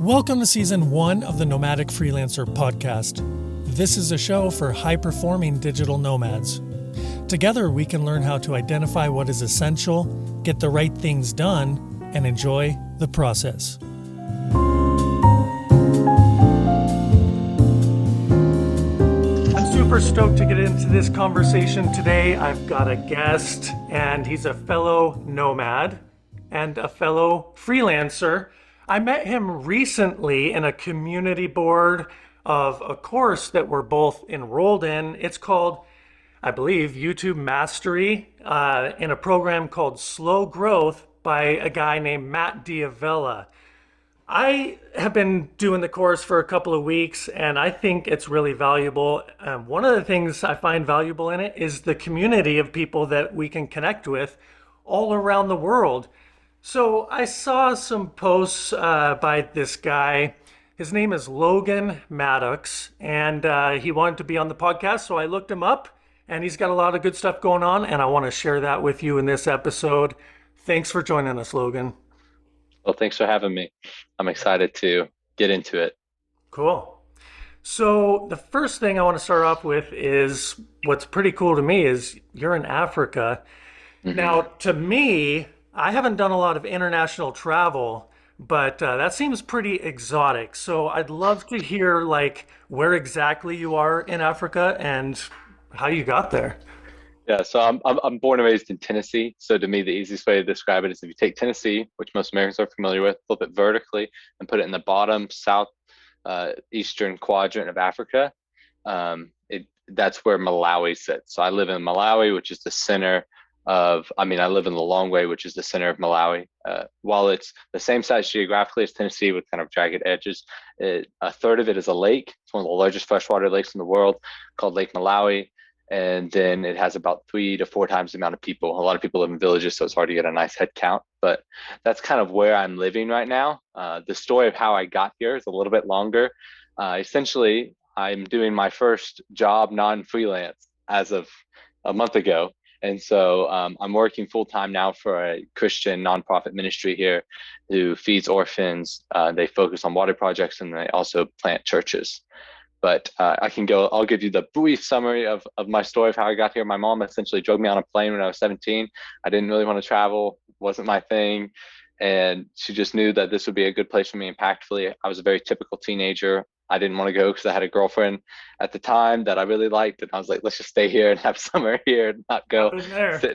Welcome to Season 1 of the Nomadic Freelancer podcast. This is a show for high-performing digital nomads. Together, we can learn how to identify what is essential, get the right things done, and enjoy the process. I'm super stoked to get into this conversation today. I've got a guest, and he's a fellow nomad and a fellow freelancer. I met him recently in a community board of a course that we're both enrolled in. It's called, I believe, YouTube Mastery in a program called Slow Growth by a guy named Matt Diavella. I have been doing the course for a couple of weeks and I think it's really valuable. One of the things I find valuable in it is the community of people that we can connect with all around the world. So I saw some posts by this guy. His name is Logan Maddox, and he wanted to be on the podcast, so I looked him up, and he's got a lot of good stuff going on, and I want to share that with you in this episode. Thanks for joining us, Logan. Well, thanks for having me. I'm excited to get into it. Cool. So the first thing I want to start off with is what's pretty cool to me is you're in Africa. Mm-hmm. Now, to me, I haven't done a lot of international travel, but that seems pretty exotic. So I'd love to hear like where exactly you are in Africa and how you got there. Yeah, so I'm born and raised in Tennessee. So to me, the easiest way to describe it is if you take Tennessee, which most Americans are familiar with, flip it vertically and put it in the bottom south eastern quadrant of Africa. That's where Malawi sits. So I live in Malawi, which is the center I live in the Longway, which is the center of Malawi. While it's the same size geographically as Tennessee with kind of jagged edges, a third of it is a lake. It's one of the largest freshwater lakes in the world called Lake Malawi. And then it has about 3 to 4 times the amount of people. A lot of people live in villages, so it's hard to get a nice head count. But that's kind of where I'm living right now. The story of how I got here is a little bit longer. Essentially, I'm doing my first job non-freelance as of a month ago. And so I'm working full time now for a Christian nonprofit ministry here who feeds orphans. They focus on water projects and they also plant churches. But I'll give you the brief summary of my story of how I got here. My mom essentially drove me on a plane when I was 17. I didn't really want to travel, wasn't my thing. And she just knew that this would be a good place for me impactfully. I was a very typical teenager. I didn't want to go because I had a girlfriend at the time that I really liked. And I was like, let's just stay here and have summer here and not go sit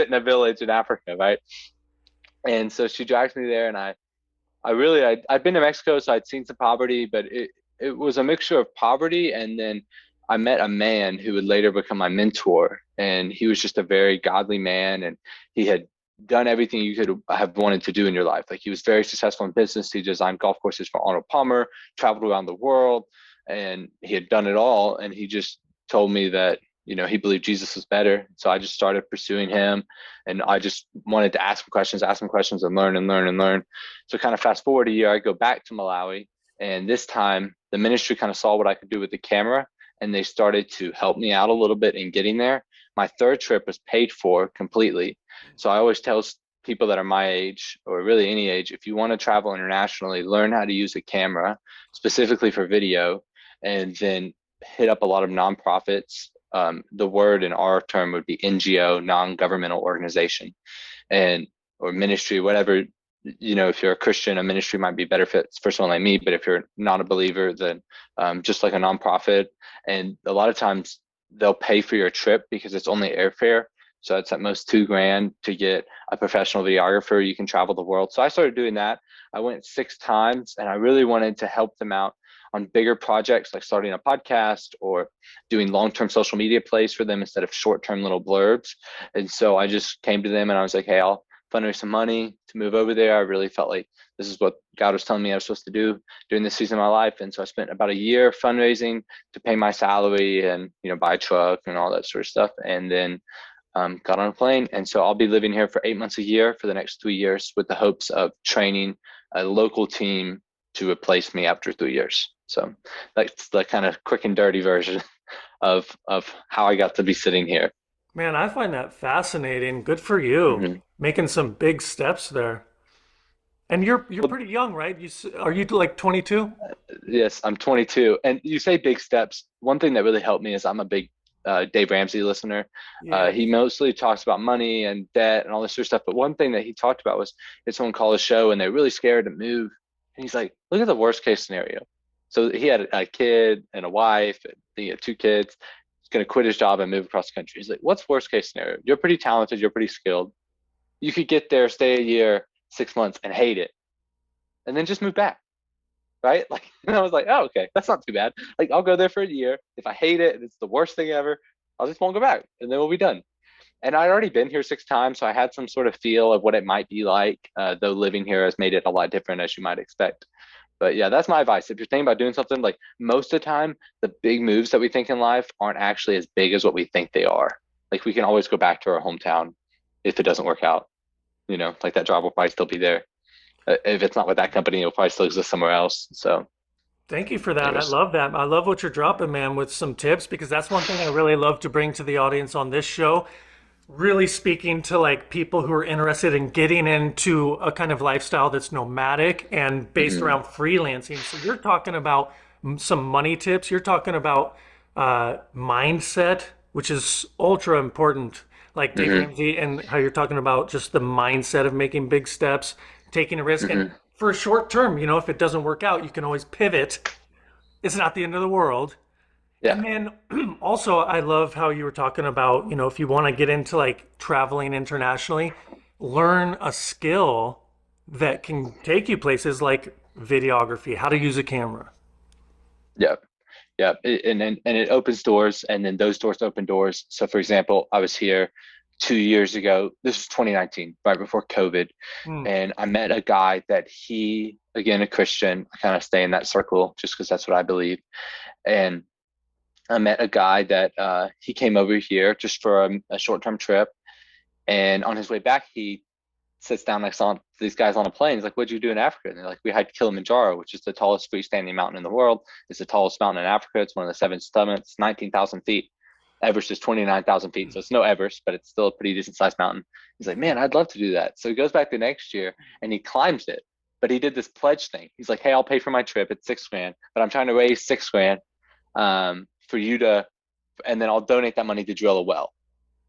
in a village in Africa, right? And so she dragged me there and I'd been to Mexico, so I'd seen some poverty, but it was a mixture of poverty. And then I met a man who would later become my mentor. And he was just a very godly man. And he had done everything you could have wanted to do in your life. Like he was very successful in business. He designed golf courses for Arnold Palmer, traveled around the world, and he had done it all. And he just told me that, he believed Jesus was better. So I just started pursuing him and I just wanted to ask him questions and learn. So kind of fast forward a year, I go back to Malawi. And this time the ministry kind of saw what I could do with the camera and they started to help me out a little bit in getting there. My third trip was paid for completely. So I always tell people that are my age or really any age, if you want to travel internationally, learn how to use a camera specifically for video and then hit up a lot of nonprofits. The word in our term would be NGO, non-governmental organization, or ministry, whatever. If you're a Christian, a ministry might be better fit for someone like me. But if you're not a believer, then just like a nonprofit. And a lot of times they'll pay for your trip because it's only airfare. So it's at most $2,000 to get a professional videographer. You can travel the world. So I started doing that. I went 6 times and I really wanted to help them out on bigger projects like starting a podcast or doing long-term social media plays for them instead of short-term little blurbs. And so I just came to them and I was like, hey, I'll fundraise some money to move over there. I really felt like this is what God was telling me I was supposed to do during this season of my life. And so I spent about a year fundraising to pay my salary and, buy a truck and all that sort of stuff. And then got on a plane. And so I'll be living here for 8 months a year for the next 3 years with the hopes of training a local team to replace me after 3 years. So that's the kind of quick and dirty version of how I got to be sitting here. Man, I find that fascinating. Good for you. Mm-hmm. Making some big steps there. And you're Well, pretty young, right? Are you like 22? yes, I'm 22. And you say big steps. One thing that really helped me is I'm a big Dave Ramsey listener. Yeah. He mostly talks about money and debt and all this sort of stuff. But one thing that he talked about was it's someone called his show and they're really scared to move. And he's like, look at the worst case scenario. So he had a kid and a wife, and he had two kids. He's going to quit his job and move across the country. He's like, what's worst case scenario? You're pretty talented. You're pretty skilled. You could get there, stay a year, 6 months, and hate it, and then just move back, right? Like, and I was like, oh, okay, that's not too bad. Like, I'll go there for a year. If I hate it and it's the worst thing ever, I'll just won't go back, and then we'll be done. And I'd already been here 6 times, so I had some sort of feel of what it might be like. Though living here has made it a lot different, as you might expect. But yeah, that's my advice. If you're thinking about doing something, like most of the time, the big moves that we think in life aren't actually as big as what we think they are. Like we can always go back to our hometown if it doesn't work out. Like that job will probably still be there. If it's not with that company, it'll probably still exist somewhere else. So, Thank you for that. I anyways. love that. I love what you're dropping, man, with some tips because that's one thing I really love to bring to the audience on this show. Really speaking to like people who are interested in getting into a kind of lifestyle that's nomadic and based Mhm, around freelancing. So you're talking about some money tips. You're talking about mindset, which is ultra important. Like Dave mhm, Ramsey and how you're talking about just the mindset of making big steps, taking a risk, and mhm. for a short term, if it doesn't work out, you can always pivot. It's not the end of the world. Yeah, And then also, I love how you were talking about, if you want to get into like traveling internationally, learn a skill that can take you places like videography, how to use a camera. yeah, yeah. And it opens doors, and then those doors open doors. So, for example, I was here 2 years ago. This was 2019, right before COVID, Hmm. and I met a guy that he, again, a Christian. I kind of stay in that circle just because that's what I believe. And I met a guy that he came over here just for a short-term trip, and on his way back, he sits down next to these guys on a plane. He's like, "What'd you do in Africa?" And they're like, "We hiked Kilimanjaro, which is the tallest freestanding mountain in the world. It's the tallest mountain in Africa. It's one of the seven summits, 19,000 feet. Everest is 29,000 feet, so it's no Everest, but it's still a pretty decent sized mountain." He's like, "Man, I'd love to do that." So he goes back the next year and he climbs it. But he did this pledge thing. He's like, "Hey, I'll pay for my trip. It's 6 grand, but I'm trying to raise 6 grand for you to, and then I'll donate that money to drill a well."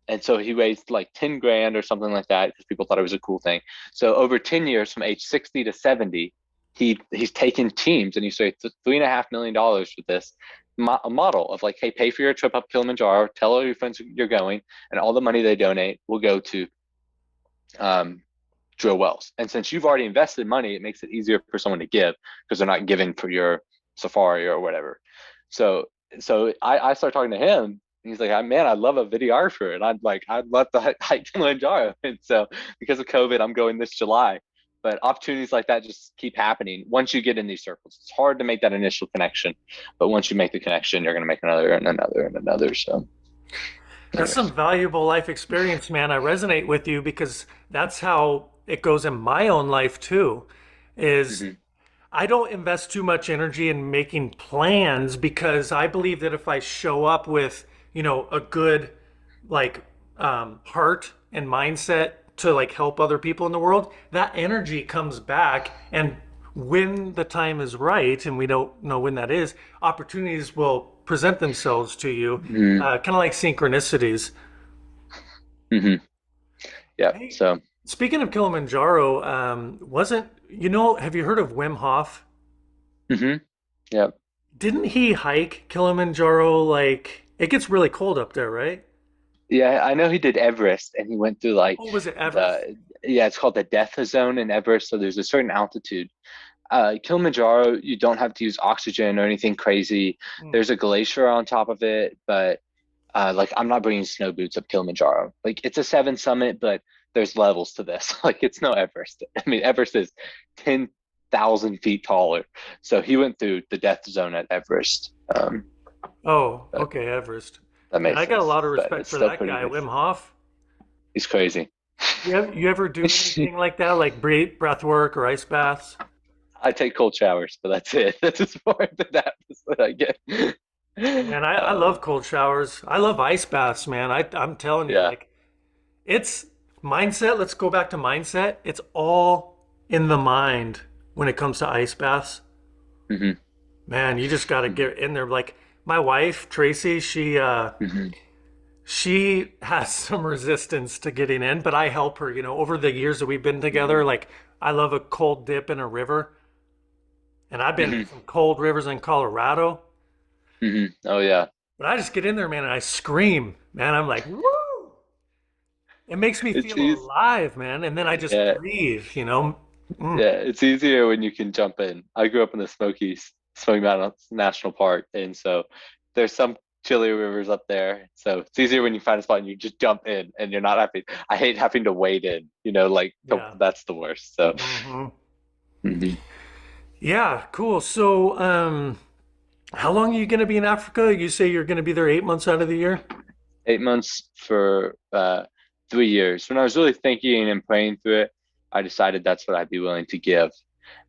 And so he raised like 10 grand or something like that because people thought it was a cool thing. So over 10 years, from age 60 to 70, he's taken teams and he said $3.5 million for this a model of like, hey, pay for your trip up Kilimanjaro, tell all your friends you're going, and all the money they donate will go to um, drill wells. And since you've already invested money, it makes it easier for someone to give because they're not giving for your safari or whatever. So I started talking to him. He's like, man, I love a videographer, and I'd love to hike Kilimanjaro. And so, because of COVID, I'm going this July. But opportunities like that just keep happening once you get in these circles. It's hard to make that initial connection, but once you make the connection, you're going to make another and another and another. So, That's anyways. some valuable life experience, man. I resonate with you because that's how it goes in my own life too. Is Hmm. I don't invest too much energy in making plans because I believe that if I show up with, a good like heart and mindset to like help other people in the world, that energy comes back. And when the time is right, and we don't know when that is, opportunities will present themselves to you, Hmm. kind of like synchronicities. Hmm. Yeah. Hey, So, speaking of Kilimanjaro, wasn't, have you heard of Wim Hof? hmm. Yeah. Didn't he hike Kilimanjaro? Like, it gets really cold up there, right? Yeah, I know he did Everest and he went through like Oh, was it Everest? the, yeah, it's called the death zone in Everest. So there's a certain altitude. Kilimanjaro, you don't have to use oxygen or anything crazy. Hmm. There's a glacier on top of it, but like I'm not bringing snow boots up Kilimanjaro. Like it's a seven summit, but there's levels to this. Like it's no Everest. I mean, Everest is 10,000 feet taller. So he went through the death zone at Everest. Oh, But okay, Everest. that Yeah, makes I got a sense. lot of But respect it's for still that pretty guy, good. Wim Hof. He's crazy. You ever do anything like that, like breath work or ice baths? I take cold showers, but that's it. That's as far as that is what I get. Man, I love Um, cold showers. I love ice baths, man. I'm telling you, yeah. like, it's mindset. Let's go back to mindset. It's all in the mind when it comes to ice baths. Hmm. Man, you just got to get in there. Like my wife, Tracy, Hmm. she has some resistance to getting in, but I help her, over the years that we've been together. Like I love a cold dip in a river, and I've been in Hmm. some cold rivers in Colorado. Hmm. Oh yeah. But I just get in there, man, and I scream, man. I'm like, woo! It makes me It's feel easy. alive, man. And then I just Yeah. breathe. Mm, Yeah. It's easier when you can jump in. I grew up in the Smoky Mountains National Park, and so there's some chilly rivers up there. So it's easier when you find a spot and you just jump in, and you're not having. I hate having to wade in. yeah. That's the worst. So. Hmm. Mhm. Yeah, cool. So, how long are you going to be in Africa? You say you're going to be there 8 months out of the year? 8 months for 3 years. When I was really thinking and praying through it, I decided that's what I'd be willing to give.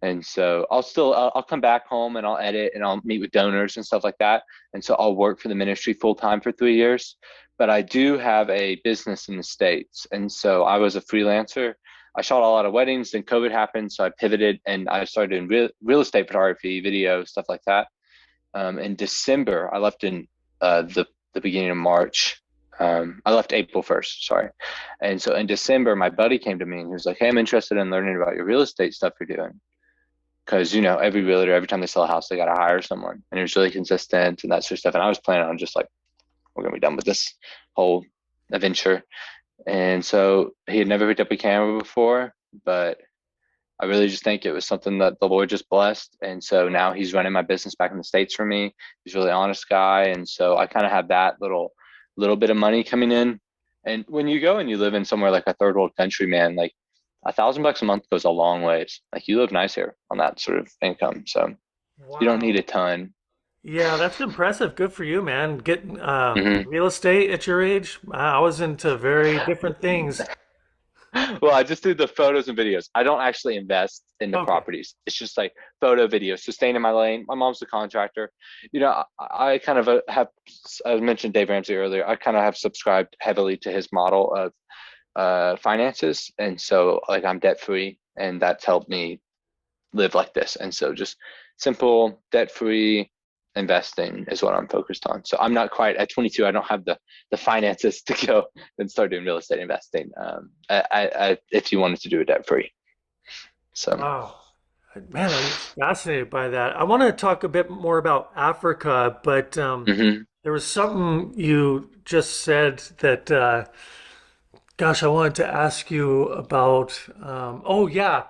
And so I'll come back home and I'll edit and I'll meet with donors and stuff like that. And so I'll work for the ministry full time for 3 years. But I do have a business in the States. And so I was a freelancer. I shot a lot of weddings, then COVID happened. So I pivoted and I started in real estate photography, video, stuff like that. In December, I left in the beginning of March. I left April 1st, sorry. And so in December, my buddy came to me and he was like, "Hey, I'm interested in learning about your real estate stuff you're doing." Because, every realtor, every time they sell a house, they got to hire someone. And it was really consistent and that sort of stuff. And I was planning on just like, we're going to be done with this whole adventure. And so he had never picked up a camera before, but I really just think it was something that the Lord just blessed. And so now he's running my business back in the States for me. He's a really honest guy. And so I kind of have that little bit of money coming in. And when you go and you live in somewhere like a third world country, man, like $1,000 a month goes a long ways. Like you live nice here on that sort of income. So you don't need a Wow. ton. Yeah, that's impressive. Good for you, man. Getting Hmm. real estate at your age. I was into very different things. Well, I just do the photos and videos. I don't actually invest in the Okay. properties. It's just like photo, video, so staying in my lane. My mom's a contractor. I kind of have, I mentioned Dave Ramsey earlier. I kind of have subscribed heavily to his model of finances. And so, like, I'm debt free, and that's helped me live like this. And so, just simple, debt free investing is what I'm focused on. So, I'm not quite at 22. I don't have the finances to go and start doing real estate investing. If you wanted to do it debt free. So. Wow. Man, I'm fascinated by that. I want to talk a bit more about Africa, but Hmm. there was something you just said that, gosh, I wanted to ask you about. Oh, yeah.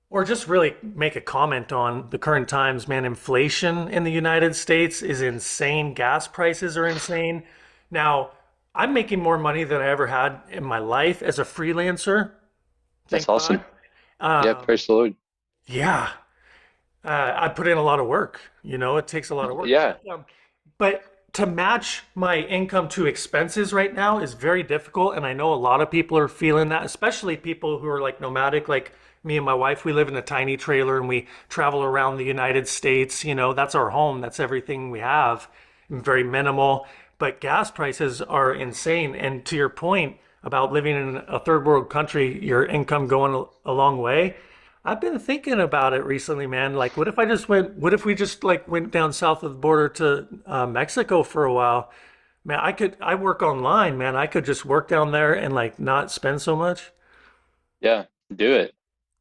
Or just really make a comment on the current times, man. Inflation in the United States is insane. Gas prices are insane. Now, I'm making more money than I ever had in my life as a freelancer, That's thank God. awesome. Yeah, Um, praise the Lord. yeah, I put in a lot of work. It takes a lot of work. Yeah. But to match my income to expenses right now is very difficult. And I know a lot of people are feeling that, especially people who are like nomadic, like me and my wife. We live in a tiny trailer and we travel around the United States. That's our home, that's everything we have, very minimal. But gas prices are insane. And to your point about living in a third world country, your income going a long way. I've been thinking about it recently, man. Like, what if we just like went down south of the border to Mexico for a while? Man, I work online, man. I could just work down there and like not spend so much. Yeah. Do it.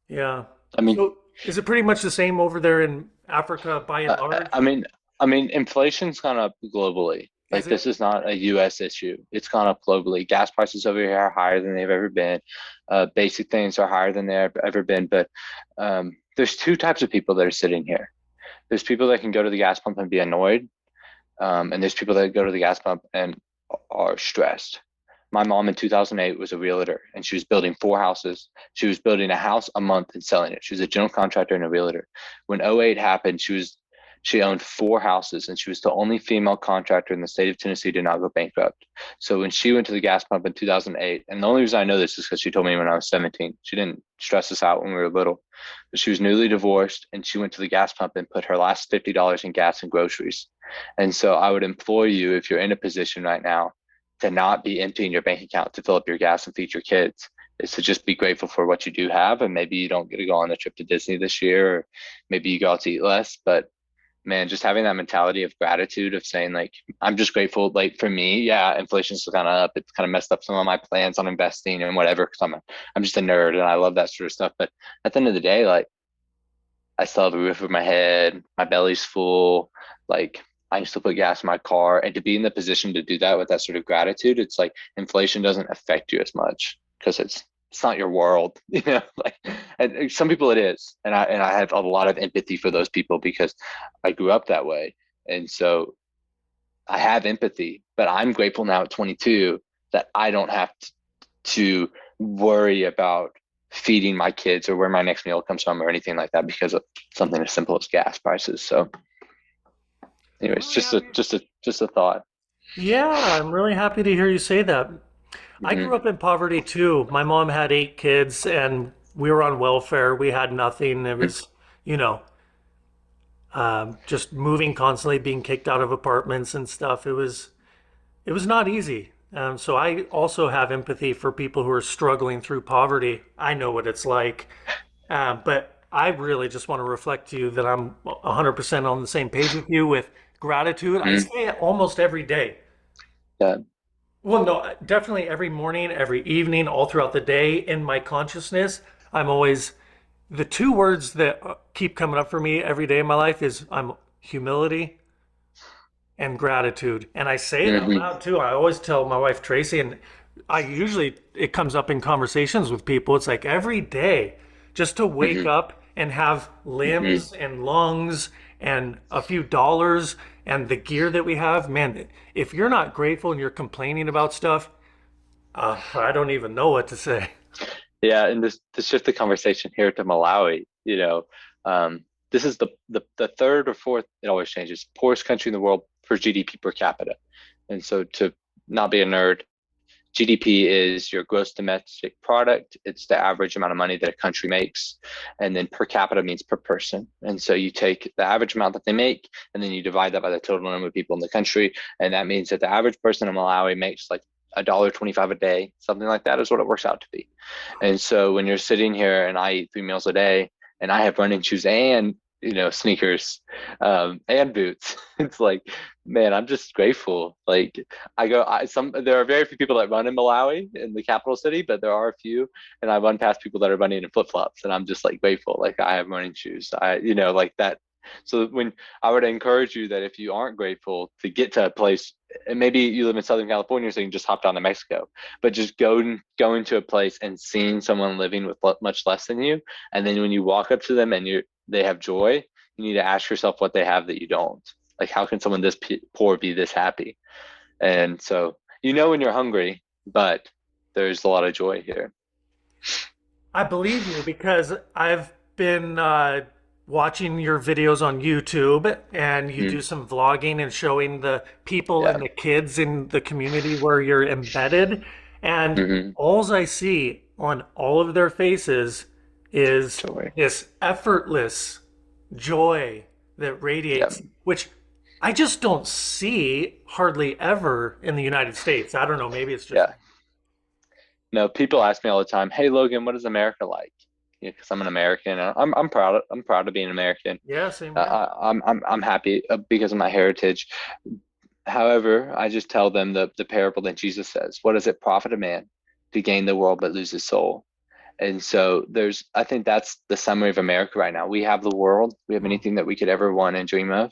Yeah. I mean, So is it pretty much the same over there in Africa by and uh, large? I mean, I mean, inflation's gone up globally. Is Like this it? is not a U.S. issue. It's gone up globally. Gas prices over here are higher than they've ever been. Basic things are higher than they've ever been. But there's two types of people that are sitting here. There's people that can go to the gas pump and be annoyed, and there's people that go to the gas pump and are stressed. My mom in 2008 was a realtor and she was building 4 houses. She was building a house a month and selling it. She was a general contractor and a realtor. When '08 happened, she owned 4 houses and she was the only female contractor in the state of Tennessee to not go bankrupt. So when she went to the gas pump in 2008, and the only reason I know this is because she told me when I was 17. She didn't stress us out when we were little, but she was newly divorced and she went to the gas pump and put her last $50 in gas and groceries. And so I would implore you, if you're in a position right now, to not be emptying your bank account to fill up your gas and feed your kids. is to just be grateful for what you do have. And maybe you don't get to go on a trip to Disney this year, or maybe you go out to eat less, but man, just having that mentality of gratitude, of saying like, I'm just grateful. Like for me, yeah, inflation's kind of up. It's kind of messed up some of my plans on investing and whatever, because I'm just a nerd and I love that sort of stuff. But at the end of the day, like I still have a roof over my head, my belly's full, like I can still put gas in my car. And to be in the position to do that with that sort of gratitude, it's like inflation doesn't affect you as much because it's not your world, you know, like, and some people it is. And I have a lot of empathy for those people because I grew up that way. And so I have empathy, but I'm grateful now at 22 that I don't have to worry about feeding my kids or where my next meal comes from or anything like that because of something as simple as gas prices. So anyways, Really happy. just a thought. Yeah, I'm really happy to hear you say that. I Hmm. grew up in poverty too. My mom had 8 kids and we were on welfare. We had nothing. It was, you know, just moving constantly, being kicked out of apartments and stuff. It was not easy. So I also have empathy for people who are struggling through poverty. I know what it's like. But I really just want to reflect to you that I'm 100% on the same page with you with gratitude. I Hmm. say it almost every day. Yeah. Well, no, definitely every morning, every evening, all throughout the day in my consciousness, I'm always the two words that keep coming up for me every day in my life is I'm humility and gratitude. And I say it out Hmm. loud too. I always tell my wife Tracy, and I usually it comes up in conversations with people. It's like every day just to wake Hmm. up and have Hmm. limbs and lungs and a few dollars and the gear that we have, man, if you're not grateful and you're complaining about stuff, I don't even know what to say. Yeah, and this to shift the conversation here to Malawi, this is the third or fourth, it always changes, poorest country in the world for GDP per capita. And so to not be a nerd, GDP is your gross domestic product. It's the average amount of money that a country makes. And then per capita means per person. And so you take the average amount that they make, and then you divide that by the total number of people in the country. And that means that the average person in Malawi makes like $1.25 a day, something like that is what it works out to be. And so when you're sitting here and I eat 3 meals a day and I have running shoes and sneakers and boots, it's like, man, I'm just grateful. Like there are very few people that run in Malawi in the capital city, but there are a few, and I run past people that are running in flip-flops, and I'm just like grateful. Like I have running shoes. Like that. So when I would encourage you that if you aren't grateful to get to a place, and maybe you live in Southern California, so you can just hop down to Mexico, but just going to a place and seeing someone living with much less than you, and then when you walk up to them and they have joy, you need to ask yourself what they have that you don't. Like, how can someone this poor be this happy? And so, when you're hungry, but there's a lot of joy here. I believe you because I've been watching your videos on YouTube and you do Mm, some vlogging and showing the people yeah. and the kids in the community where you're embedded. And Hmm. all I see on all of their faces is Joy. this effortless joy that Yeah. radiates, which I just don't see hardly ever in the United States. I don't know, maybe it's just Yeah. No, people ask me all the time, "Hey, Logan, what is America like?" Because I'm an American. And I'm proud. I'm proud of being an American. yeah, same here. I'm happy because of my heritage. However, I just tell them the parable that Jesus says, "What does it profit a man to gain the world but lose his soul?" And so I think that's the summary of America right now. We have the world, we have Mm. anything that we could ever want and dream of,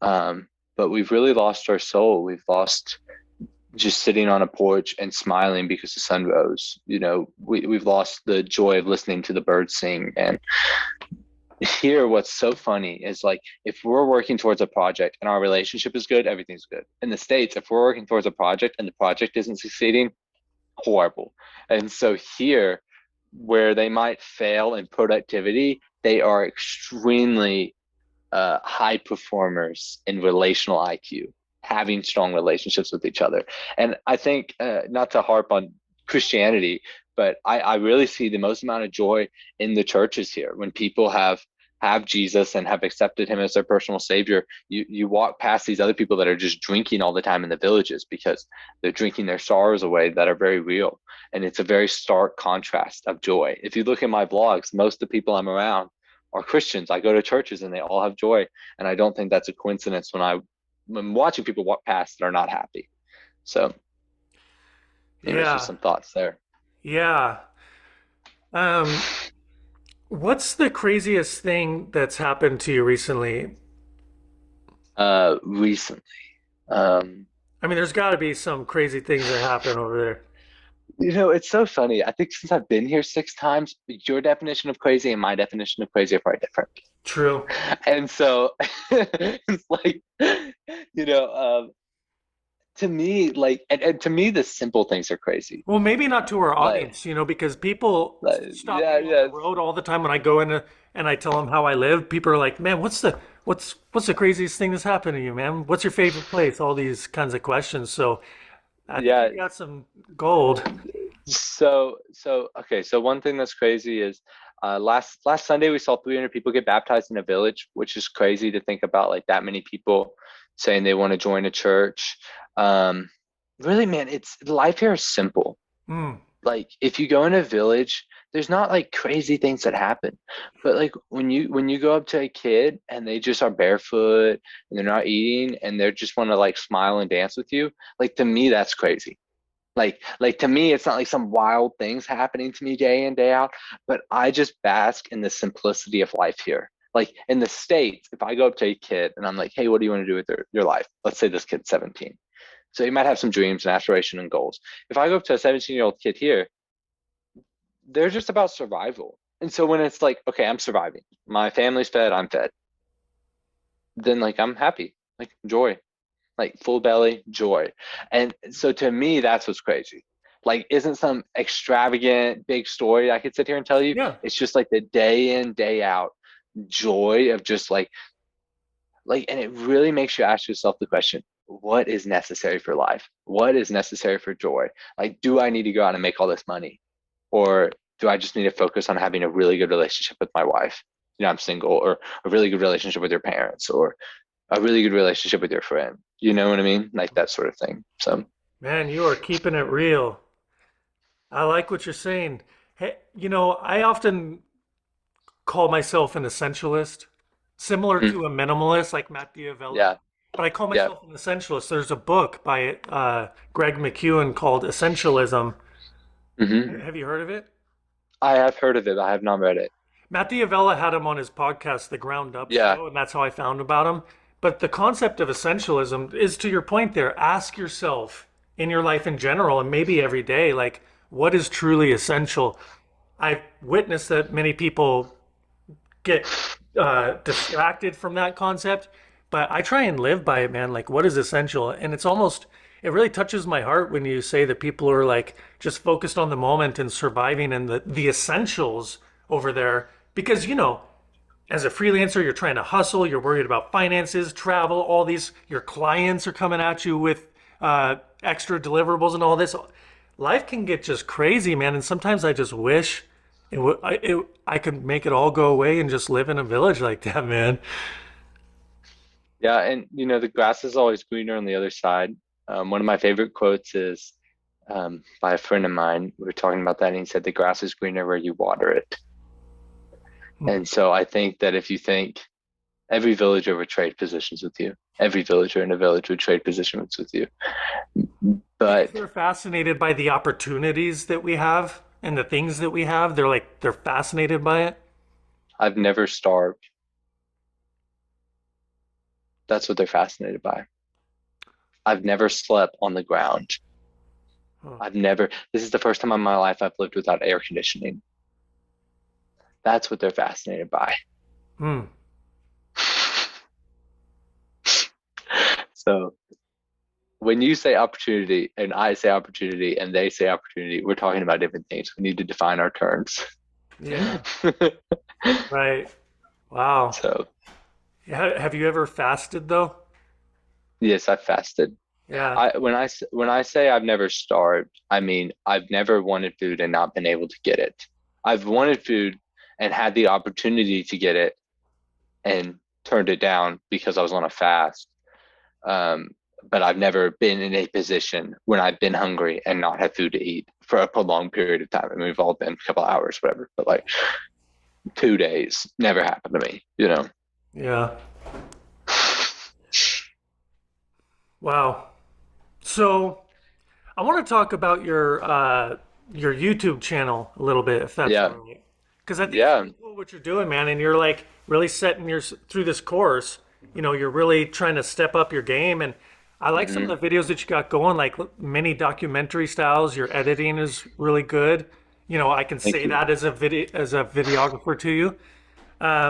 but we've really lost our soul. We've lost just sitting on a porch and smiling because the sun rose. We've lost the joy of listening to the birds sing. And here, what's so funny is like if we're working towards a project and our relationship is good, everything's good. In the States, if we're working towards a project and the project isn't succeeding, horrible. And so here, where they might fail in productivity, they are extremely high performers in relational IQ, having strong relationships with each other. And I think, not to harp on Christianity, but I really see the most amount of joy in the churches here when people have have Jesus and have accepted him as their personal savior, you walk past these other people that are just drinking all the time in the villages because they're drinking their sorrows away that are very real. And it's a very stark contrast of joy. If you look at my blogs, most of the people I'm around are Christians. I go to churches and they all have joy. And I don't think that's a coincidence when watching people walk past that are not happy. So anyways, just Yeah. some thoughts there. Yeah. Um, what's the craziest thing that's happened to you recently? Recently. Um, I mean, there's got to be some crazy things that happen over there. it's so funny. I think since I've been here 6 times, your definition of crazy and my definition of crazy are very different. True. And so it's like, you know, um, to me, like, and to me, the simple things are crazy. Well, maybe not to our Like, audience, because people stop yeah, me on yeah, the road all the time when I go in and I tell them how I live. People are like, "Man, what's the craziest thing that's happened to you, man? What's your favorite place?" All these kinds of questions. So I think yeah. you got some gold. Okay. So one thing that's crazy is last Sunday we saw 300 people get baptized in a village, which is crazy to think about, like that many people saying they want to join a church. Um, Really, man, it's life here is simple. Mm, Like if you go in a village, there's not like crazy things that happen. But like when you go up to a kid and they just are barefoot and they're not eating and they just want to like smile and dance with you, like to me that's crazy. Like to me, it's not like some wild things happening to me day in, day out, but I just bask in the simplicity of life here. Like in the States, if I go up to a kid and I'm like, hey, what do you want to do with your life? Let's say this kid's 17. So he might have some dreams and aspiration and goals. If I go up to a 17-year-old kid here, they're just about survival. And so when it's like, okay, I'm surviving, my family's fed, I'm fed, then like I'm happy, like joy, like full belly joy. And so to me, that's what's crazy. Like, isn't some extravagant big story I could sit here and tell you. yeah. It's just like the day in, day out joy of just and it really makes you ask yourself the question, what is necessary for life? What is necessary for joy? Like, do I need to go out and make all this money? Or do I just need to focus on having a really good relationship with my wife? I'm single, or a really good relationship with your parents, or a really good relationship with your friend. You know what I mean? Like that sort of thing. So, Man, you are keeping it real. I like what you're saying. Hey, I often call myself an essentialist, similar mm, to a minimalist like Matt Diavella, yeah, but I call yeah. myself an essentialist. There's a book by Greg McEwen called Essentialism. Hmm. Have you heard of it? I have heard of it. I have not read it. Matt Diavella had him on his podcast, The Ground Up Yeah. Show, and that's how I found about him. But the concept of essentialism is, to your point there, ask yourself in your life in general and maybe every day, like, what is truly essential? I've witnessed that many people get distracted from that concept, but I try and live by it, man. Like, what is essential? And it really touches my heart when you say that people are like just focused on the moment and surviving and the essentials over there. Because, as a freelancer, you're trying to hustle, you're worried about finances, travel, all these, your clients are coming at you with extra deliverables and all this. Life can get just crazy, man. And sometimes I just wish I could make it all go away and just live in a village like that, man. Yeah. And, the grass is always greener on the other side. One of my favorite quotes is by a friend of mine. We were talking about that, and he said, the grass is greener where you water it. Hmm. And so I think that if you think every villager would trade positions with you, every villager in a village would trade positions with you. Because But they're fascinated by the opportunities that we have and the things that we have. They're fascinated by it. I've never starved. That's what they're fascinated by. I've never slept on the ground. Huh. This is the first time in my life I've lived without air conditioning. That's what they're fascinated by. Hmm. So when you say opportunity and I say opportunity and they say opportunity, we're talking about different things. We need to define our terms. Yeah. Right. Wow. So Have you ever fasted though? yes, I fasted. Yeah. When I say I've never starved, I mean I've never wanted food and not been able to get it. I've wanted food and had the opportunity to get it and turned it down because I was on a fast. Um, but I've never been in a position when I've been hungry and not had food to eat for a prolonged period of time. I mean, we've all been a couple hours, whatever, but like 2 days never happened to me, you know? Yeah. Wow. So I want to talk about your YouTube channel a little bit, if that's all Yeah. right. Because I think it's Yeah. really cool what you're doing, man. And you're like really setting your through this course. You know, you're really trying to step up your game. And I like some Hmm. of the videos that you got going, like mini documentary styles. Your editing is really good. You know, I can Thank say you. that as a videographer to you.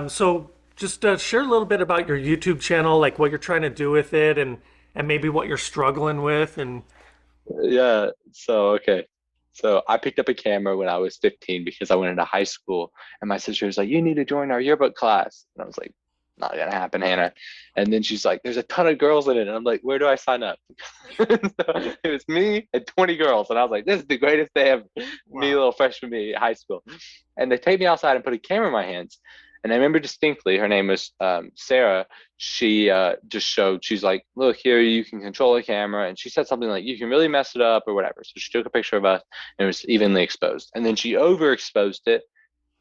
So just share a little bit about your YouTube channel, like what you're trying to do with it, and maybe what you're struggling with, and Yeah. So, okay. So I picked up a camera when I was 15 because I went into high school and my sister was like, you need to join our yearbook class. And I was like, not gonna happen, Hannah. And then she's like, there's a ton of girls in it. And I'm like, where do I sign up? So it was me and 20 girls. And I was like, this is the greatest day ever. Me, wow. little freshman me, high school. And they take me outside and put a camera in my hands. And I remember distinctly, her name was Sarah. She just showed, she's like, look here, you can control the camera. And she said something like, you can really mess it up or whatever. So she took a picture of us and it was evenly exposed. And then she overexposed it,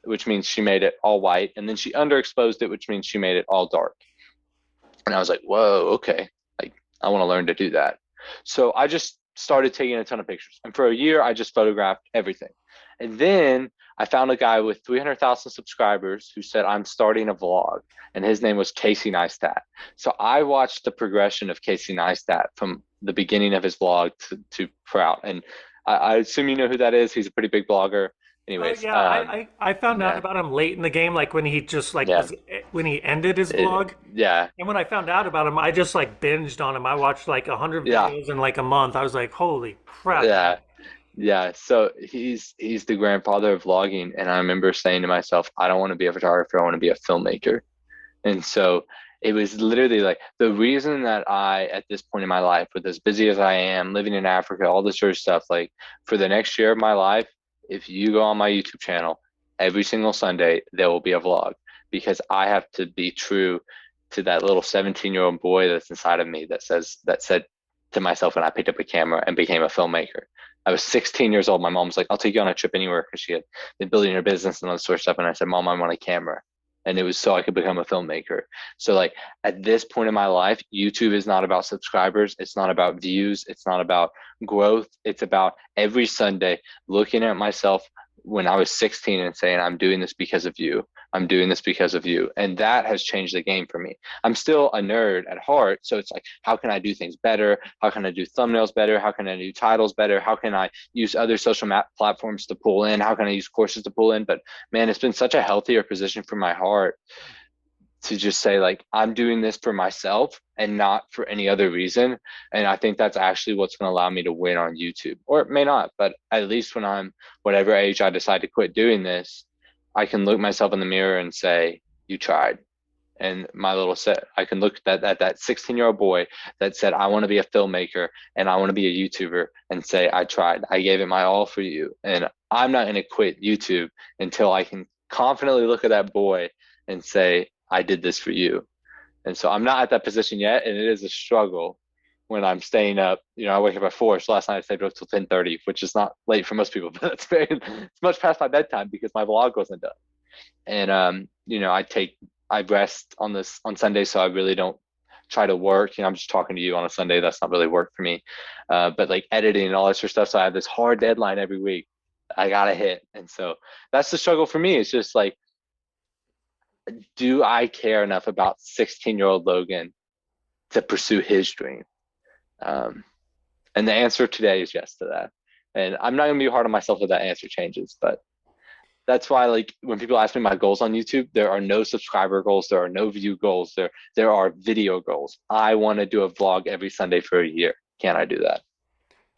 which means she made it all white. And then she underexposed it, which means she made it all dark. And I was like, whoa, okay. Like, I want to learn to do that. So I just started taking a ton of pictures. And for a year, I just photographed everything. And then I found a guy with 300,000 subscribers who said, I'm starting a vlog. And his name was Casey Neistat. So I watched the progression of Casey Neistat from the beginning of his vlog to Prout. And I assume you know who that is. He's a pretty big blogger. Anyways, Yeah, I found out yeah, about him late in the game, like when he just like yeah, was when he ended his vlog. yeah, And when I found out about him, I just like binged on him. I watched like 100 yeah, videos in like a month. I was like, holy crap, man. yeah. Yeah, so he's the grandfather of vlogging, and I remember saying to myself, I don't want to be a photographer, I want to be a filmmaker. And so it was literally like the reason that I, at this point in my life, with as busy as I am, living in Africa, all this sort of stuff, like for the next year of my life, if you go on my YouTube channel, every single Sunday, there will be a vlog because I have to be true to that little 17-year-old boy that's inside of me that said to myself when I picked up a camera and became a filmmaker. I was 16 years old. My mom was like, I'll take you on a trip anywhere because she had been building her business and all this sort of stuff. And I said, Mom, I want a camera. And it was so I could become a filmmaker. So like at this point in my life, YouTube is not about subscribers. It's not about views. It's not about growth. It's about every Sunday looking at myself when I was 16 and saying, I'm doing this because of you. I'm doing this because of you. And that has changed the game for me. I'm still a nerd at heart. So it's like, how can I do things better? How can I do thumbnails better? How can I do titles better? How can I use other social map platforms to pull in? How can I use courses to pull in? But man, it's been such a healthier position for my heart to just say like, I'm doing this for myself and not for any other reason. And I think that's actually what's going to allow me to win on YouTube, or it may not, but at least when I'm whatever age I decide to quit doing this, I can look myself in the mirror and say, you tried. And my little set, I can look at that 16-year-old boy that said, I want to be a filmmaker and I want to be a YouTuber and say, I tried. I gave it my all for you. And I'm not going to quit YouTube until I can confidently look at that boy and say, I did this for you. And so I'm not at that position yet. And it is a struggle when I'm staying up. You know, I wake up at 4. So last night I stayed up till 10:30, which is not late for most people, but it's much past my bedtime because my vlog wasn't done. And you know, I rest on Sunday, so I really don't try to work. You know, I'm just talking to you on a Sunday. That's not really work for me. But like editing and all that sort of stuff. So I have this hard deadline every week I gotta hit. And so that's the struggle for me. It's just like, do I care enough about 16-year-old Logan to pursue his dream? Um, and the answer today is yes to that. And I'm not gonna be hard on myself if that answer changes, but that's why like when people ask me my goals on YouTube, there are no subscriber goals, there are no view goals, there are video goals. I want to do a vlog every Sunday for a year. Can I do that?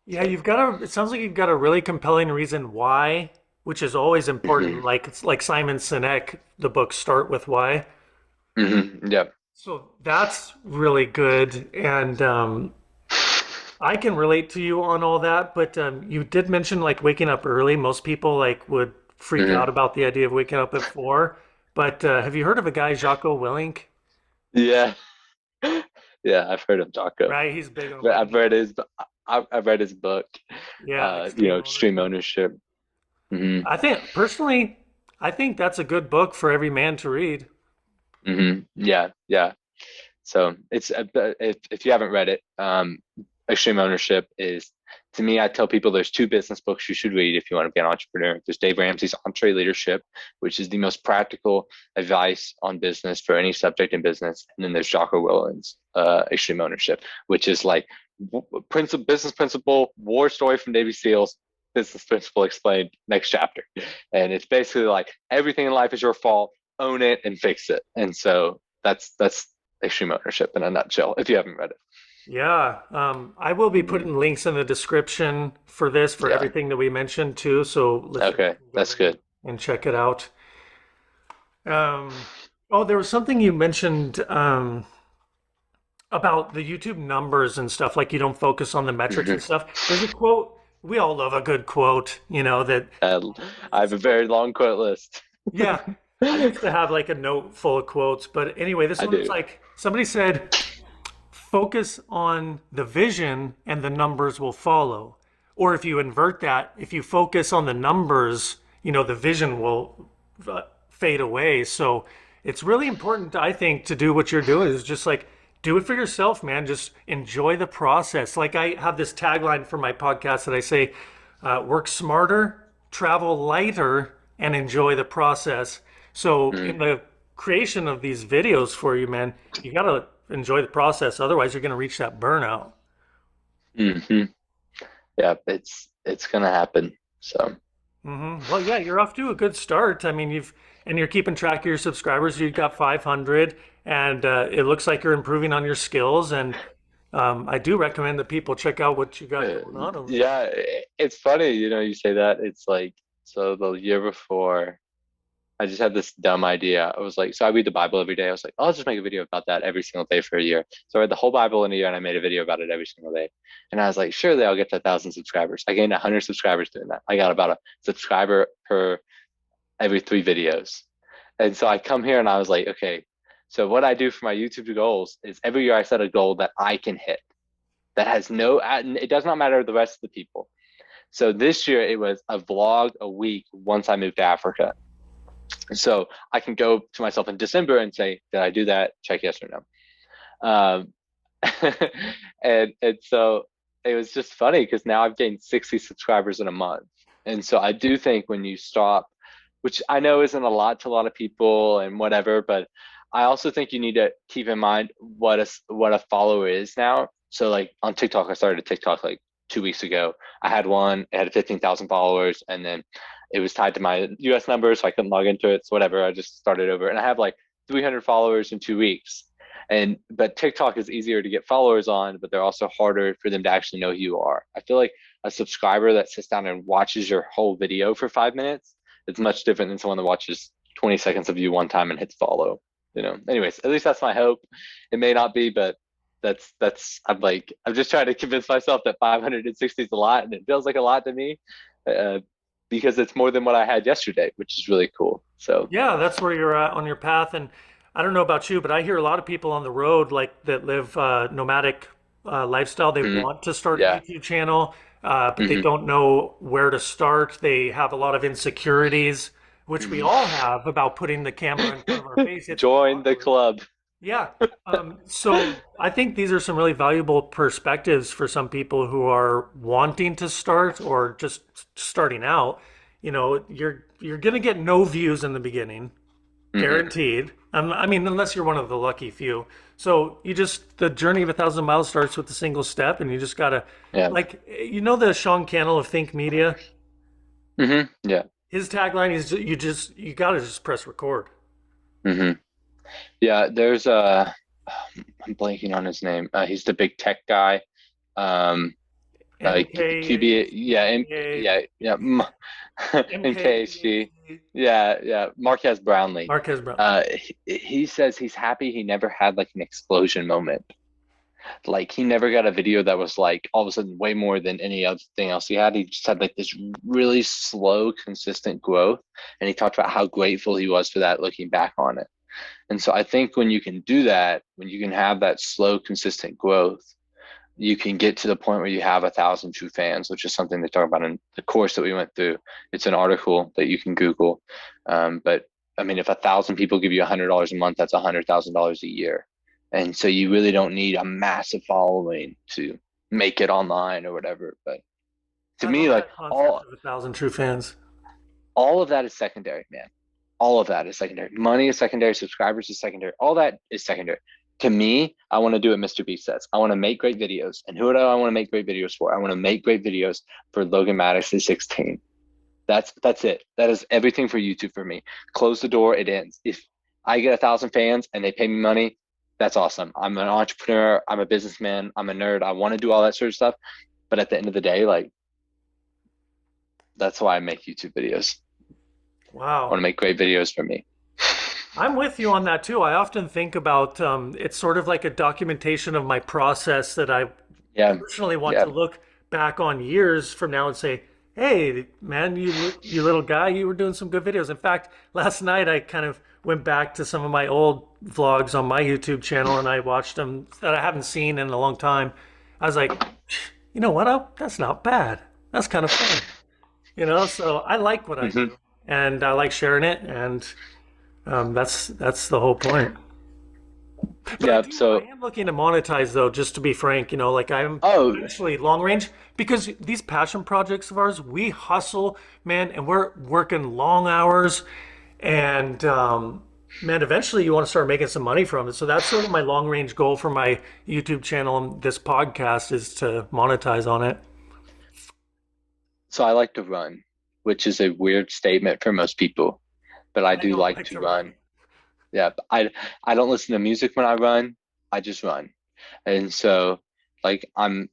Yeah, So, you've got it sounds like you've got a really compelling reason why, which is always important. Like it's like Simon Sinek, the book Start with Why. yep. So that's really good. And I can relate to you on all that, but you did mention like waking up early. Most people like would freak out Hmm. about the idea of waking up at 4. But have you heard of a guy, Jocko Willink? Yeah. Yeah, I've heard of Jocko. Right, he's big on But like I've read his I've read his book, yeah, extreme Extreme ownership. Ownership. Hmm. I think personally, I think that's a good book for every man to read. Yeah, yeah. So it's if you haven't read it, Extreme Ownership is, to me, I tell people there's two business books you should read if you want to be an entrepreneur. There's Dave Ramsey's EntreLeadership, which is the most practical advice on business for any subject in business, and then there's Jocko Willink's Extreme Ownership, which is like principle, business principle, war story from Navy SEALs, business principle explained, next chapter, and it's basically like everything in life is your fault, own it and fix it, and so that's Extreme Ownership in a nutshell, if you haven't read it. Yeah, I will be Mhm. putting links in the description for this, for Yeah. everything that we mentioned too, so listeners Okay. can go That's there good. and check it out. Um, oh, there was something you mentioned about the YouTube numbers and stuff, like you don't focus on the metrics and Hmm. stuff. There's a quote, we all love a good quote, that Uh, I have a very long quote list. yeah, I used to have like a note full of quotes, but anyway, this I one was do. like somebody said, focus on the vision and the numbers will follow. Or if you invert that, if you focus on the numbers, the vision will fade away. So it's really important, I think, to do what you're doing is just like do it for yourself, man. Just enjoy the process. Like I have this tagline for my podcast that I say, work smarter, travel lighter, and enjoy the process. So in Mm-hmm. the creation of these videos for you, man, you gotta enjoy the process. Otherwise, you're gonna reach that burnout. Yeah, it's gonna happen. So Well, yeah, you're off to a good start. I mean, you're keeping track of your subscribers. You've got 500, and it looks like you're improving on your skills. And I do recommend that people check out what you got uh, going on over there. yeah, it's funny, you say that. It's like, so the year before, I just had this dumb idea. I was like, so I read the Bible every day. I was like, I'll just make a video about that every single day for a year. So I read the whole Bible in a year and I made a video about it every single day. And I was like, surely I'll get to 1,000 subscribers. I gained 100 subscribers doing that. I got about a subscriber per every 3 videos. And so I come here and I was like, okay, so what I do for my YouTube goals is every year I set a goal that I can hit, that has no, it does not matter the rest of the people. So this year it was a vlog a week once I moved to Africa. So I can go to myself in December and say, did I do that? Check yes or no. And so it was just funny because now I've gained 60 subscribers in a month. And so I do think when you stop, which I know isn't a lot to a lot of people and whatever, but I also think you need to keep in mind what a follower is now. So like on TikTok, I started a TikTok like 2 weeks ago. I had one, it had 15,000 followers, and then it was tied to my US number, so I couldn't log into it. So whatever, I just started over. And I have like 300 followers in 2 weeks. But TikTok is easier to get followers on, but they're also harder for them to actually know who you are. I feel like a subscriber that sits down and watches your whole video for 5 minutes, it's much different than someone that watches 20 seconds of you one time and hits follow. Anyways, at least that's my hope. It may not be, but I'm just trying to convince myself that 560 is a lot, and it feels like a lot to me, uh, because it's more than what I had yesterday, which is really cool. So Yeah, that's where you're at on your path. And I don't know about you, but I hear a lot of people on the road like that live nomadic lifestyle. They mhm, want to start a yeah. YouTube channel, but they Hmm. don't know where to start. They have a lot of insecurities, which we all have about putting the camera in front of our face. It's Join the awkward. club. Yeah. So I think these are some really valuable perspectives for some people who are wanting to start or just starting out. You're gonna get no views in the beginning, Hmm. guaranteed. I mean, unless you're one of the lucky few. So the journey of 1,000 miles starts with a single step, and you just gotta, Yeah. like, the Sean Cannell of Think Media. Yeah. His tagline is you gotta just press record. Hmm. Yeah. I'm blanking on his name. He's the big tech guy. Um, QB. Yeah. Yeah. Yeah. MKHG. MKBHD, Yeah. Marquez Brownlee. Marquez Brown. He says he's happy he never had like an explosion moment. Like he never got a video that was like all of a sudden way more than any other thing else he had. He just had like this really slow, consistent growth. And he talked about how grateful he was for that looking back on it. And so I think when you can do that, when you can have that slow, consistent growth, you can get to the point where you have 1,000 true fans, which is something they talk about in the course that we went through. It's an article that you can Google. But I mean, if 1,000 people give you $100 a month, that's $100,000 a year. And so you really don't need a massive following to make it online or whatever. But to I me, love like that concept of 1,000 true fans. all of that is secondary, man. All of that is secondary. Money is secondary. Subscribers is secondary. All that is secondary. To me, I want to do what Mr. Beast says. I want to make great videos. And who do I want to make great videos for? I want to make great videos for Logan Maddox at 16. That's it. That is everything for YouTube for me. Close the door, it ends. If I get 1,000 fans and they pay me money, that's awesome. I'm an entrepreneur. I'm a businessman. I'm a nerd. I want to do all that sort of stuff. But at the end of the day, like that's why I make YouTube videos. I want Wow. to make great videos for me. I'm with you on that too. I often think about it's sort of like a documentation of my process that I Yeah. personally want Yeah. to look back on years from now and say, "Hey, man, you little guy, you were doing some good videos." In fact, last night I kind of went back to some of my old vlogs on my YouTube channel and I watched them that I haven't seen in a long time. I was like, you know what? That's not bad. That's kind of fun, So I like what I Hmm. do and I like sharing it, and that's the whole point. But Yeah. I So, am looking to monetize though, just to be frank, like I'm oh, eventually long range because these passion projects of ours, we hustle, man, and we're working long hours and man, eventually you want to start making some money from it. So that's sort of my long range goal for my YouTube channel and this podcast is to monetize on it. so I like to run, which is a weird statement for most people, but I I do don't like like to to run. run. Yeah. I don't listen to music when I run. I just run. And so, like, I'm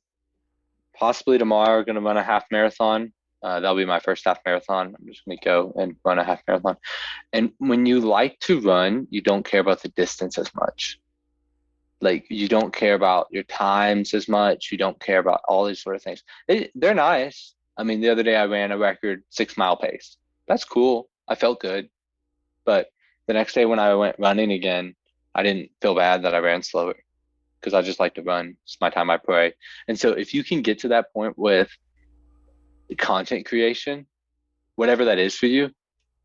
possibly tomorrow going to run a half marathon. That'll be my first half marathon. I'm just going to go and run a half marathon. And when you like to run, you don't care about the distance as much. Like you don't care about your times as much. You don't care about all these sort of things. They're nice. I mean, the other day I ran a record 6 mile pace. That's cool. I felt good. But the next day when I went running again, I didn't feel bad that I ran slower because I just like to run. It's my time I pray. And so if you can get to that point with content creation, whatever that is for you,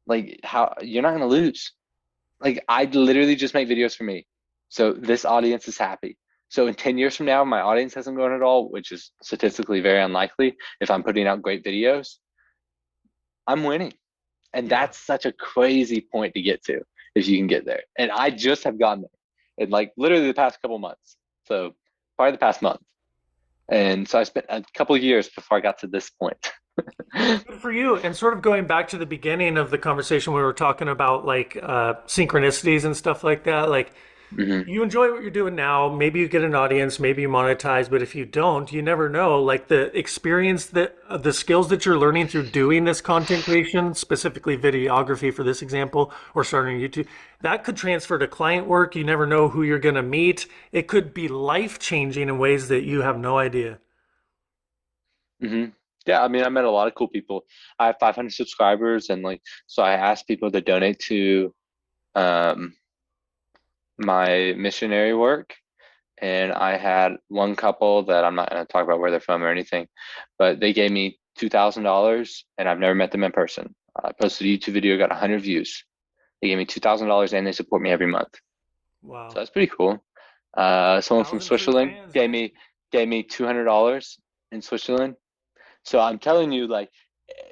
like how you're not going to lose. Like I literally just make videos for me. So this audience is happy. So in 10 years from now, my audience hasn't grown at all, which is statistically very unlikely. If I'm putting out great videos, I'm winning. And Yeah. that's such a crazy point to get to if you can get there. And I just have gotten there in like literally the past couple months. So probably the past month. And so I spent a couple of years before I got to this point. Good for you. And sort of going back to the beginning of the conversation, we were talking about like synchronicities and stuff like that. Like Hmm. you enjoy what you're doing now. Maybe you get an audience, maybe you monetize, but if you don't, you never know. Like the experience that the skills that you're learning through doing this content creation, specifically videography for this example, or starting YouTube, that could transfer to client work. You never know who you're going to meet. It could be life changing in ways that you have no idea. Hmm. Yeah, I mean, I met a lot of cool people. I have 500 subscribers, and like, so I asked people to donate to um, my missionary work. And I had one couple that I'm not going to talk about where they're from or anything, but they gave me $2,000, and I've never met them in person. I posted a YouTube video, got 100 views. They gave me $2,000, and they support me every month. So Wow. that's pretty cool. Someone from 1,000 true Switzerland fans, gave man. me $200 in Switzerland. So I'm telling you, like,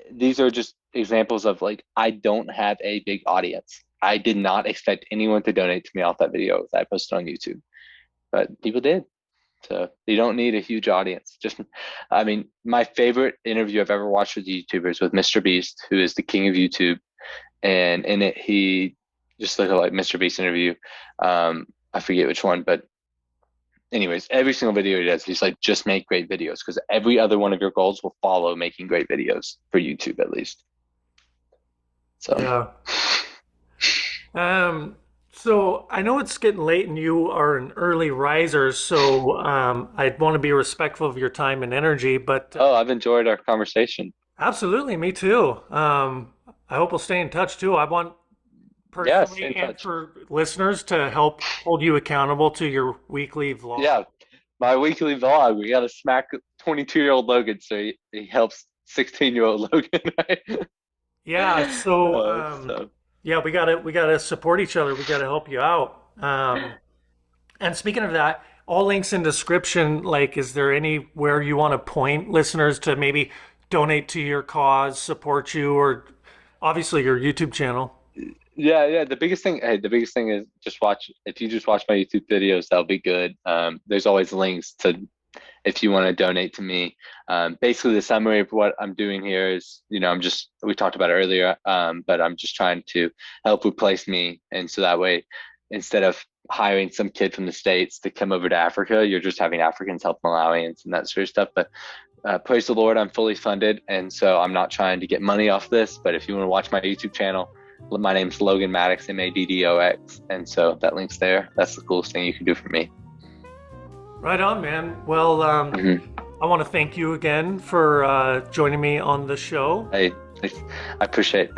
these are just examples of like I don't have a big audience. I did not expect anyone to donate to me off that video that I posted on YouTube, but people did. So you don't need a huge audience. Just, I mean, my favorite interview I've ever watched with YouTubers with Mr. Beast, who is the king of YouTube, and in it he just look at like Mr. Beast interview. I forget which one, but anyways, every single video he does, he's like, just make great videos because every other one of your goals will follow making great videos for YouTube at least. So, Yeah. Um, So I know it's getting late and you are an early riser, so I'd want to be respectful of your time and energy, but Oh, I've enjoyed our conversation. absolutely, me too. I hope we'll stay in touch too. I want Yeah, stay personally in and touch. for listeners to help hold you accountable to your weekly vlog. Yeah, my weekly vlog. We got to smack 22-year-old Logan, so he helps 16-year-old Logan, right? Yeah, so So yeah, we gotta support each other. We gotta help you out. And speaking of that, all links in description. Like, is there anywhere you want to point listeners to maybe donate to your cause, support you, or obviously your YouTube channel? yeah. The biggest thing is just watch. If you just watch my YouTube videos, that'll be good. There's always links to if you want to donate to me. Basically, the summary of what I'm doing here is, we talked about it earlier, but I'm just trying to help replace me. And so that way, instead of hiring some kid from the States to come over to Africa, you're just having Africans help Malawians and that sort of stuff. But praise the Lord, I'm fully funded. And so I'm not trying to get money off this. But if you want to watch my YouTube channel, my name's Logan Maddox, Maddox. And so that link's there. That's the coolest thing you can do for me. Right on, man. Well, Mhm. I want to thank you again for joining me on the show. I appreciate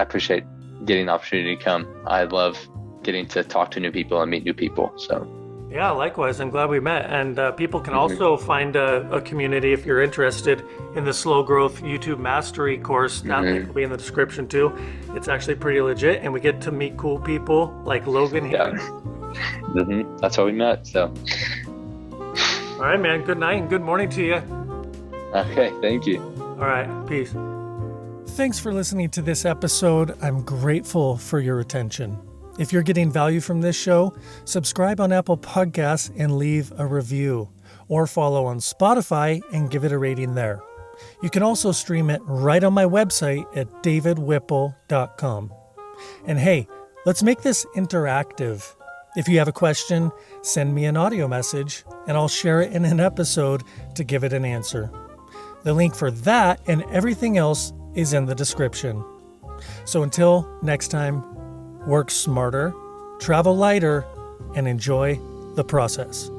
getting the opportunity to come. I love getting to talk to new people and meet new people. So, Yeah, likewise. I'm glad we met. And people can mhm. also find a community if you're interested in the slow growth YouTube mastery course. That link will be in the description too. It's actually pretty legit, and we get to meet cool people like Logan Yeah, here. that's how we met. So, All right, man. Good night and good morning to you. okay, thank you. All right, peace. Thanks for listening to this episode. I'm grateful for your attention. If you're getting value from this show, subscribe on Apple Podcasts and leave a review, or follow on Spotify and give it a rating there. You can also stream it right on my website at davidwhipple.com. And hey, let's make this interactive. If you have a question, send me an audio message and I'll share it in an episode to give it an answer. The link for that and everything else is in the description. So until next time, work smarter, travel lighter, and enjoy the process.